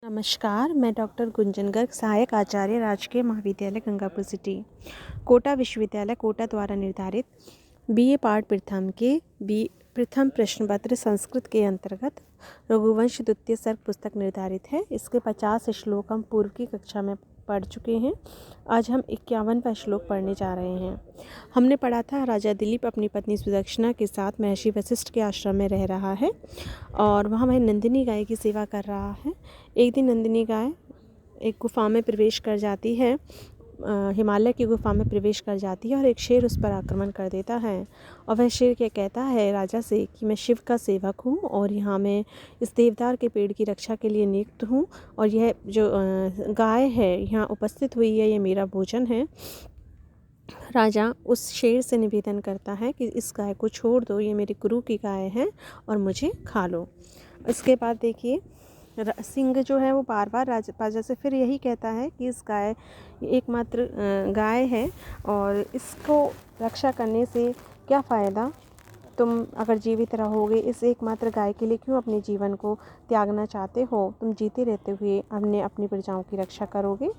नमस्कार, मैं डॉक्टर गुंजन गर्ग, सहायक आचार्य, राजकीय महाविद्यालय गंगापुर सिटी, कोटा विश्वविद्यालय कोटा द्वारा निर्धारित बीए पाठ प्रथम के प्रथम प्रश्न पत्र संस्कृत के अंतर्गत रघुवंश द्वितीय सर्ग पुस्तक निर्धारित है। इसके 50 श्लोक हम पूर्व की कक्षा में पढ़ चुके हैं। आज हम 51वां श्लोक पढ़ने जा रहे हैं। हमने पढ़ा था राजा दिलीप अपनी पत्नी सुदक्षिणा के साथ महर्षि वशिष्ठ के आश्रम में रह रहा है और वहाँ वह नंदिनी गाय की सेवा कर रहा है। एक दिन नंदिनी गाय एक गुफा में प्रवेश कर जाती है, हिमालय की गुफा में प्रवेश कर जाती है और एक शेर उस पर आक्रमण कर देता है। और वह शेर क्या कहता है राजा से कि मैं शिव का सेवक हूँ और यहाँ मैं इस देवदार के पेड़ की रक्षा के लिए नियुक्त हूँ और यह जो गाय है यहाँ उपस्थित हुई है, ये मेरा भोजन है। राजा उस शेर से निवेदन करता है कि इस गाय को छोड़ दो, ये मेरे गुरु की गाय है और मुझे खा लो। इसके बाद देखिए सिंह जो है वो बार बार राजा से फिर यही कहता है कि इस गाय एकमात्र गाय है और इसको रक्षा करने से क्या फ़ायदा, तुम अगर जीवित रहोगे इस एकमात्र गाय के लिए क्यों अपने जीवन को त्यागना चाहते हो, तुम जीते रहते हुए अपनी प्रजाओं की रक्षा करोगे।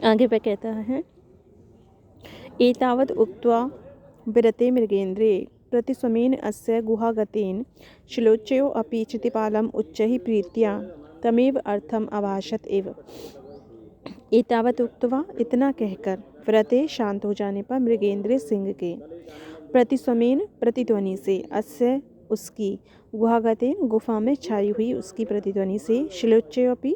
आगे पे कहता है एतावत् उक्त्वा विरते मृगेन्द्रे प्रतिस्वमेन अस्य गुहागतेन शिलोच्चयो अपि चितिपालम उच्चैः प्रीत्या तमेव अर्थम अभाषत एव। एतावत् उक्त्वा इतना कहकर व्रते शांत हो जाने पर मृगेंद्र सिंह के प्रतिस्वमेन प्रतिध्वनि से अस्य उसकी गुहागतेन गुफा में छाई हुई उसकी प्रतिध्वनि से शिलोच्चयोपि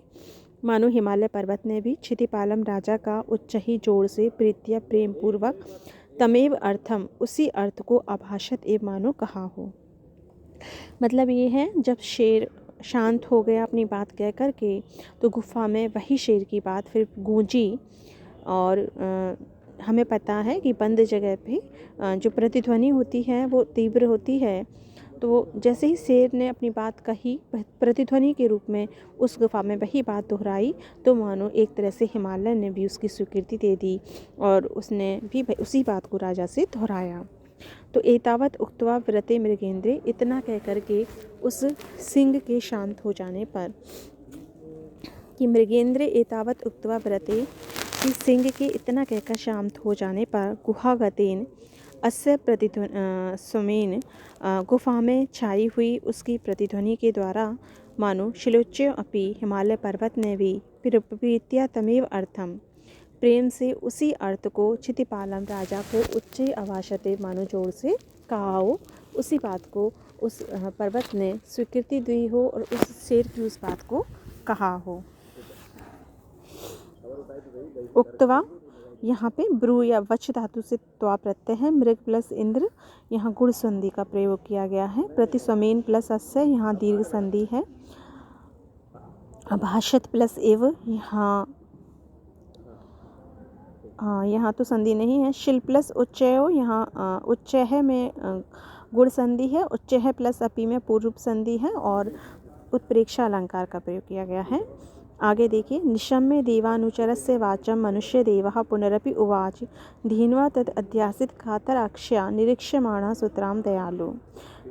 मानो हिमालय पर्वत ने भी क्षितिपालम राजा का उच्च ही जोर से प्रीत्या प्रेम पूर्वक तमेव अर्थम उसी अर्थ को अभाषत एव मानो कहा हो। मतलब ये है जब शेर शांत हो गया अपनी बात कह कर के तो गुफा में वही शेर की बात फिर गूंजी और हमें पता है कि बंद जगह पे जो प्रतिध्वनि होती है वो तीव्र होती है। तो जैसे ही शेर ने अपनी बात कही प्रतिध्वनि के रूप में उस गुफा में वही बात दोहराई तो मानो एक तरह से हिमालय ने भी उसकी स्वीकृति दे दी और उसने भी उसी बात को राजा से दोहराया। तो एतावत उक्त्वा व्रते मृगेंद्र, इतना कह कर के उस सिंह के शांत हो जाने पर कि मृगेंद्र एतावत उक्त्वा व्रते, कि सिंह के इतना कहकर शांत हो जाने पर गुहागतेन अस्य स्वमेन गुफा में छाई हुई उसकी प्रतिध्वनि के द्वारा मानो शिलोच्चय अपि हिमालय पर्वत ने भी प्रीत्या तमेव अर्थम प्रेम से उसी अर्थ को क्षितिपालम राजा को उच्च अभाषते मानो जोर से कहा हो, उसी बात को उस पर्वत ने स्वीकृति दी हो और उस शेर की उस बात को कहा हो। उक्तवा यहाँ पे ब्रू या वच धातु से त्वा प्रत्यय है, मृग प्लस इंद्र यहाँ गुण संधि का प्रयोग किया गया है, प्रतिस्वमेन प्लस अस्य यहाँ दीर्घ संधि है, अभाषत प्लस एव यहाँ तो संधि नहीं है, शिल प्लस उच्चयो यहाँ उच्च है में गुण संधि है, उच्च है प्लस अपि में पूर्व संधि है और उत्प्रेक्षा अलंकार का प्रयोग किया गया है। आगे देखिए निशम्य देवानुचरस्य वाचम मनुष्य देवः पुनरपि उवाच धीन्वा तद अध्यासित कातराक्ष्या निरीक्ष्यमाणः सुतराम दयालु।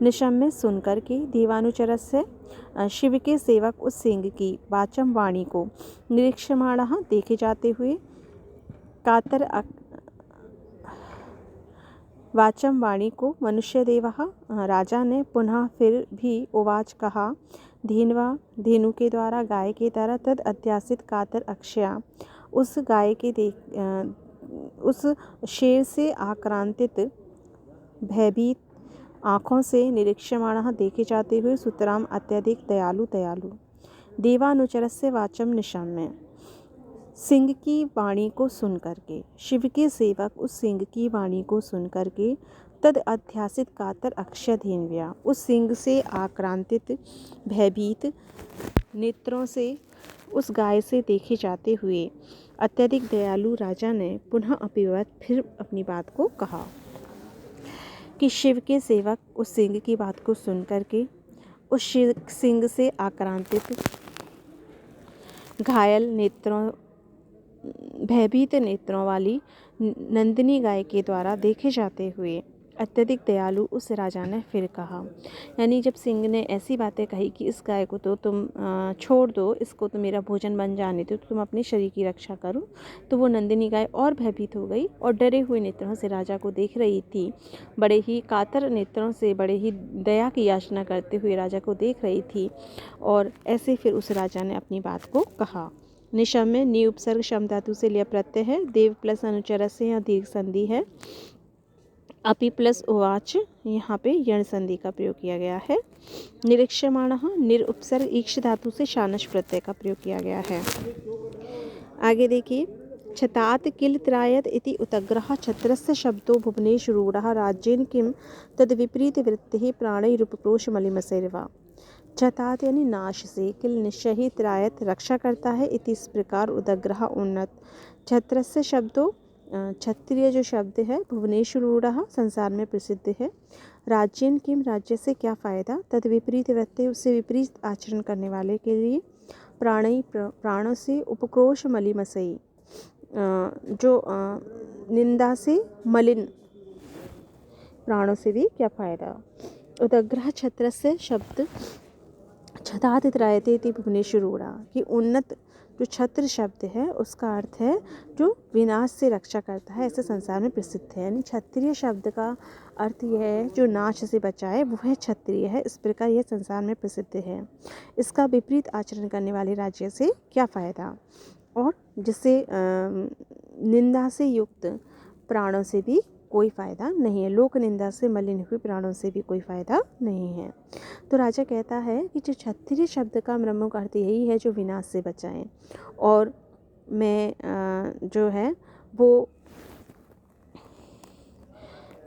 निशम्य सुनकर के देवानुचरस्य शिव के सेवक उस सिंह की वाचम वाणी को निरीक्ष्यमाणः देखे जाते हुए वाचम वाणी को मनुष्य देवः राजा ने पुनः फिर भी उवाच कहा, धीन्वा धेनु के द्वारा गाय की तरह तद अध्यासित कातर अक्षया उस गाय के उस शेर से आक्रांतित भयभीत आँखों से निरीक्षमाणः देखे जाते हुए सुतराम अत्यधिक दयालु देवानुचरस्य वाचम निशम्य, सिंह की वाणी को सुन करके, शिव के सेवक उस सिंह की वाणी को सुन करके तद अध्यासित कातर अक्षय धेन्व्या उस सिंह से आक्रांतित भयभीत नेत्रों से उस गाय से देखे जाते हुए अत्यधिक दयालु राजा ने पुनः अपिवत फिर अपनी बात को कहा कि शिव के सेवक उस सिंह की बात को सुन करके उस सिंह से आक्रांतित घायल नेत्रों भयभीत नेत्रों वाली नंदिनी गाय के द्वारा देखे जाते हुए अत्यधिक दयालु उस राजा ने फिर कहा। यानी जब सिंह ने ऐसी बातें कही कि इस गाय को तो तुम छोड़ दो, इसको तो मेरा भोजन बन जाने दो, तो तुम अपने शरीर की रक्षा करो, तो वो नंदिनी गाय और भयभीत हो गई और डरे हुए नेत्रों से राजा को देख रही थी। बड़े ही कातर नेत्रों से, बड़े ही दया की याचना करते हुए राजा को देख रही थी। और ऐसे फिर उस राजा ने अपनी बात को कहा। निशम्य नी उपसर्ग शम धातु से लिया प्रत्यय है। देव प्लस अनुचर से यहाँ दीर्घ संधि है। अपि प्लस उवाच यहाँ पे यण संधि का प्रयोग किया गया है। निरीक्षमाणः निर उपसर्ग ईक्ष धातु से शानश प्रत्यय का प्रयोग किया गया है। आगे देखिए, छतात किल त्रायत इति उतग्रह छत्रस्य शब्दो भुवनेश रूढ़ः राज्येन किम तद विपरीत वृत्तिः प्राणैरुपक्रोश मलिमसैर्वा। छतात यानी नाश से, किल निश्चय ही, त्रायत रक्षा करता है, इति इस प्रकार, उदग्रह उन्नत, छत्रस्य शब्दों क्षत्रिय जो शब्द है, भुवनेश रूढ़ः संसार में प्रसिद्ध है, राज्यन किम राज्य से क्या फ़ायदा, तद विपरीत वृत्ति उससे विपरीत आचरण करने वाले के लिए, प्राणों से, उपक्रोश मलिमसई जो निंदा से मलिन प्राणों से भी क्या फ़ायदा। उदग्रह छत्र से शब्द छतात त्रायते इति भुवनेश रूढ़ा कि उन्नत जो छत्र शब्द है उसका अर्थ है जो विनाश से रक्षा करता है, ऐसे संसार में प्रसिद्ध है। यानी क्षत्रिय शब्द का अर्थ यह है जो नाश से बचाए, वह क्षत्रिय है। इस प्रकार यह संसार में प्रसिद्ध है। इसका विपरीत आचरण करने वाले राज्य से क्या फ़ायदा, और जिससे निंदा से युक्त प्राणों से भी कोई फ़ायदा नहीं है, लोक निंदा से मलिन हुए प्राणों से भी कोई फ़ायदा नहीं है। तो राजा कहता है कि जो क्षत्रिय शब्द का प्रमुख अर्थ यही है जो विनाश से बचाएं, और मैं जो है वो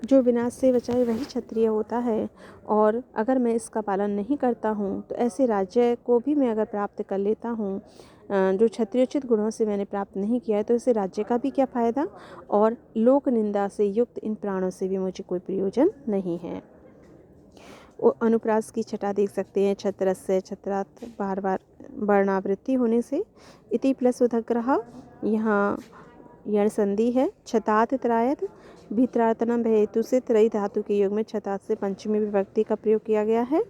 जो विनाश से बचाए वही क्षत्रिय होता है। और अगर मैं इसका पालन नहीं करता हूँ तो ऐसे राज्य को भी मैं अगर प्राप्त कर लेता हूँ जो क्षत्रियोचित गुणों से मैंने प्राप्त नहीं किया है, तो ऐसे राज्य का भी क्या फ़ायदा, और लोक निंदा से युक्त इन प्राणों से भी मुझे कोई प्रयोजन नहीं है। वो अनुप्रास की छटा देख सकते हैं, छत्रस्य छत्रात बार बार वर्णावृत्ति होने से, इति प्लस उदग्रह यहाँ यण संधि है। छतात त्रायत भित्रार्तनम हेतु से त्रयी धातु के योग में छतात से पंचमी विभक्ति का प्रयोग किया गया है।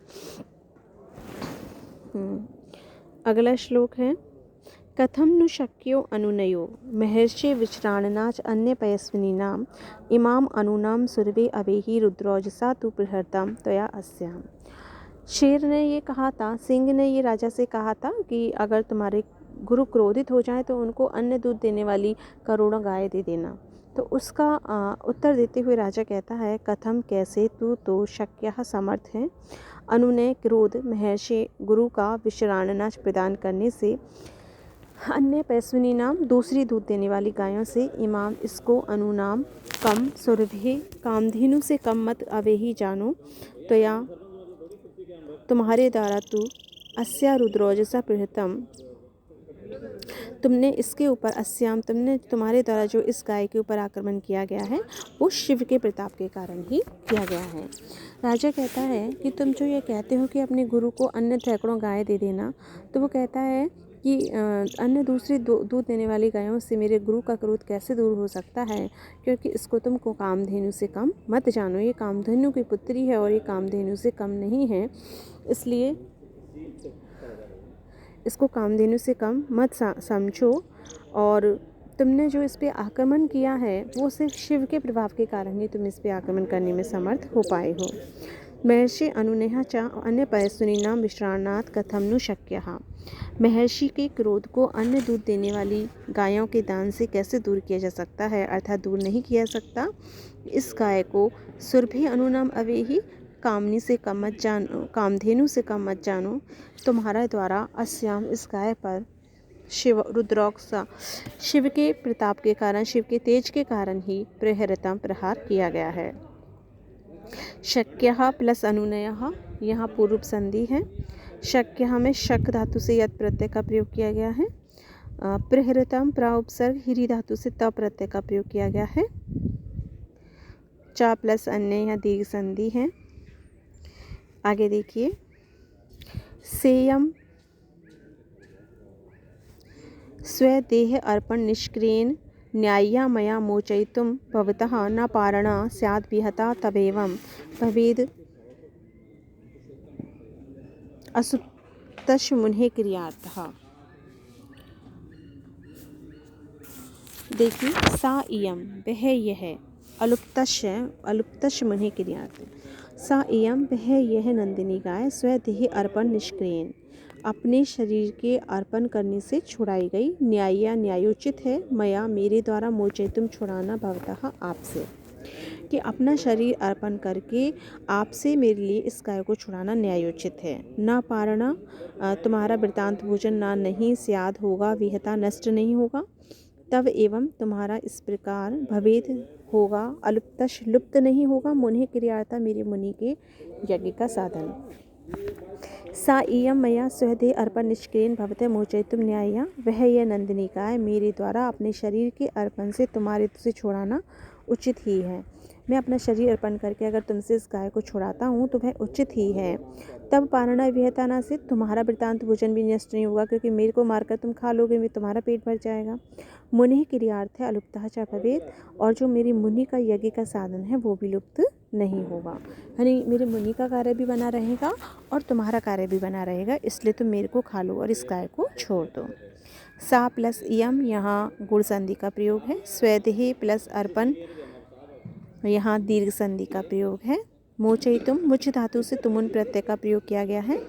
अगला श्लोक है, कथम नु शक्यो अनुनयो महर्षि विश्राणनाच अन्य पयस्विनीनाम इमाम अनुनाम सुरभि अवेहि रुद्रोजसा तु प्रहर्तम त्वया अस्याम। शेर ने ये कहा था, सिंह ने ये राजा से कहा था कि अगर तुम्हारे गुरु क्रोधित हो जाए तो उनको अन्य दूध देने वाली करोड़ों गाय दे देना। तो उसका उत्तर देते हुए राजा कहता है, कथम कैसे, तू तो शक्य समर्थ है, अनुनय क्रोध महर्षि गुरु का विश्राणनाच प्रदान करने से, अन्य पैस्विनी नाम दूसरी दूध देने वाली गायों से, इमाम इसको, अनुनाम कम, सुरभि कामधेनु से कम मत अवेही जानो, त्वया तुम्हारे द्वारा, तू अस्या रुद्रोजसा प्रहृतम तुमने इसके ऊपर, अस्याम तुमने तुम्हारे द्वारा जो इस गाय के ऊपर आक्रमण किया गया है वो शिव के प्रताप के कारण ही किया गया है। राजा कहता है कि तुम जो ये कहते हो कि अपने गुरु को अन्य सैकड़ों गाय दे देना, तो वो कहता है कि अन्य दूसरी दूध देने वाली गायों से मेरे गुरु का क्रोध कैसे दूर हो सकता है, क्योंकि इसको तुमको कामधेनु से कम मत जानो। ये कामधेनु की पुत्री है और ये कामधेनु से कम नहीं है, इसलिए इसको कामधेनु से कम मत समझो। और तुमने जो इस पे आक्रमण किया है वो सिर्फ शिव के प्रभाव के कारण ही तुम इस पे आक्रमण करने में समर्थ हो पाए हो। महर्षि अनुनेहा च अन्य पयस्विनीनाम विश्राणात् कथम नु शक्यः। महर्षि के क्रोध को अन्य दूध देने वाली गायों के दान से कैसे दूर किया जा सकता है, अर्थात दूर नहीं किया सकता। इस गाय को सुरभि अनुनाम अवेही, कामनी से कम मत जानो, कामधेनु से कम मत जानो, तुम्हारा द्वारा अस्याम इस गाय पर शिव रुद्रोक्सा शिव के प्रताप के कारण, शिव के तेज के कारण ही प्रहरतम प्रहार किया गया है। शक्यः प्लस अनुनयः यहाँ पूर्व संधि है। शक्यः में शक धातु से यत् प्रत्यय का प्रयोग किया गया है। प्रहरतम प्राउपसर्ग हिरी धातु से त प्रत्यय का प्रयोग किया गया है। चा प्लस अन्य यहाँ दीर्घ संधि है। आगे देखिए, सेयम स्वदेह अर्पण निष्क्रियन न्याय्या मया मोचयितुं भवतः न पारणा स्याद् विहता तवेवं भवेद् असुप्तश् मुनेः क्रियार्थः। देखिए, सा इयं वह यह अलुप्तश् मुनेः क्रियार्थ। सा इयं वह यह नंदिनी गाय स्वदेह अर्पण निष्क्रियेण अपने शरीर के अर्पण करने से छुड़ाई गई। न्याय्या न्यायोचित है, मया मेरे द्वारा मोचयितुं छुड़ाना भवतः आपसे, कि अपना शरीर अर्पण करके आपसे मेरे लिए इस गाय को छुड़ाना न्यायोचित है। न पारणा तुम्हारा वृतांत भोजन ना नहीं स्याद होगा, विहता नष्ट नहीं होगा, तब एवं तुम्हारा इस प्रकार भवेद होगा, अलुप्तश लुप्त नहीं होगा, मुनि क्रियार्था मेरे मुनि के यज्ञ का साधन। सा इयं मया स्वदेह अर्पण निष्क्रियेण भवते मोचयितुं न्याय्या वह यह नंदिनी गाय मेरे द्वारा अपने शरीर के अर्पण से तुम्हारे से छुड़ाना उचित ही है। मैं अपना शरीर अर्पण करके अगर तुमसे इस गाय को छुड़ाता हूँ तो वह उचित ही है। तब पारणा विहता ना से तुम्हारा वृतांत भोजन भी नष्ट नहीं होगा, क्योंकि मेरे को मारकर तुम खा लोगे, मैं तुम्हारा पेट भर जाएगा। मुनि क्रियार्थ है अलुप्तः च भवेत्, और जो मेरी मुनि का यज्ञ का साधन है वो भी लुप्त नहीं होगा। यानी मेरे मुनि का कार्य भी बना रहेगा और तुम्हारा कार्य भी बना रहेगा, इसलिए तुम मेरे को खा लो और इस गाय को छोड़ दो। सा प्लस इयम यहाँ गुण संधि का प्रयोग है। स्वदेह प्लस अर्पण यहाँ दीर्घ संधि का प्रयोग है। मोचयितुम मुच धातु से तुमुन प्रत्यय का प्रयोग किया गया है।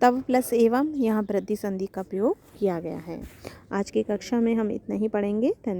तब प्लस एवं यहाँ वृद्धि संधि का प्रयोग किया गया है। आज की कक्षा में हम इतना ही पढ़ेंगे। धन्यवाद।